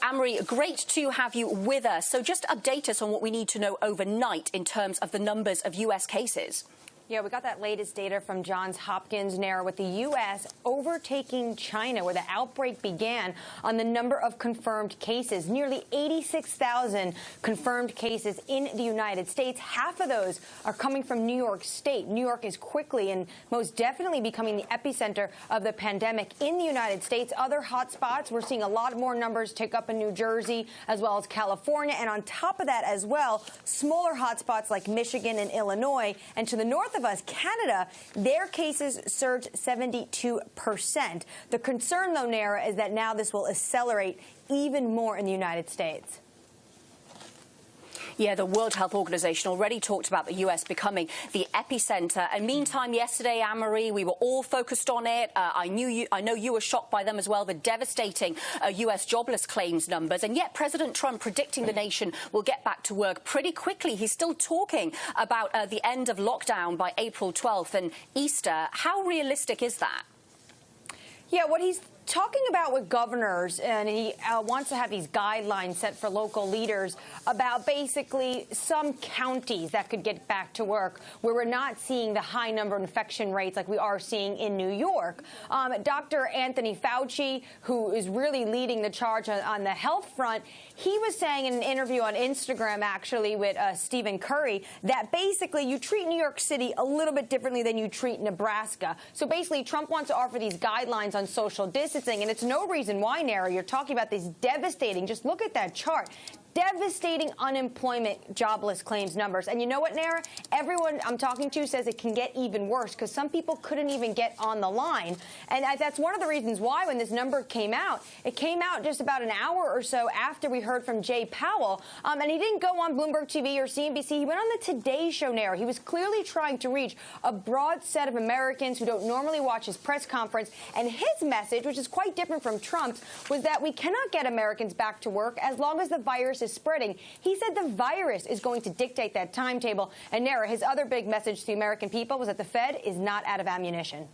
Anne-Marie, great to have you with us. So just update us on what we need to know overnight in terms of the numbers of U.S. cases. Yeah, we got that latest data from Johns Hopkins now with the U.S. overtaking China, where the outbreak began on the number of confirmed cases. Nearly 86,000 confirmed cases in the United States. Half of those are coming from New York State. New York is quickly and most definitely becoming the epicenter of the pandemic in the United States. Other hotspots, we're seeing a lot more numbers tick up in New Jersey as well as California. And on top of that as well, smaller hotspots like Michigan and Illinois. And to the north of us, Canada, their cases surged 72%. The concern, though, Nara, is that now this will accelerate even more in the United States. Yeah, the World Health Organization already talked about the U.S. becoming the epicenter. And meantime, yesterday, Anne-Marie, we were all focused on it. I know you were shocked by them as well, the devastating U.S. jobless claims numbers. And yet President Trump predicting the nation will get back to work pretty quickly. He's still talking about the end of lockdown by April 12th and Easter. How realistic is that? Yeah, what he's talking about with governors, and he wants to have these guidelines set for local leaders about basically some counties that could get back to work where we're not seeing the high number of infection rates like we are seeing in New York. Dr. Anthony Fauci, who is really leading the charge on the health front, he was saying in an interview on Instagram, actually, with Stephen Curry, that basically you treat New York City a little bit differently than you treat Nebraska. So basically, Trump wants to offer these guidelines on social distancing, and it's no reason why, Nara, you're talking about these devastating, just look at that chart, devastating unemployment jobless claims numbers. And you know what, Nara? Everyone I'm talking to says it can get even worse because some people couldn't even get on the line. And that's one of the reasons why when this number came out, it came out just about an hour or so after we heard from Jay Powell. And he didn't go on Bloomberg TV or CNBC. He went on the Today Show, Nara. He was clearly trying to reach a broad set of Americans who don't normally watch his press conference. And his message, which is quite different from Trump's, was that we cannot get Americans back to work as long as the virus is spreading. He said the virus is going to dictate that timetable. And Nara, his other big message to the American people was that the Fed is not out of ammunition.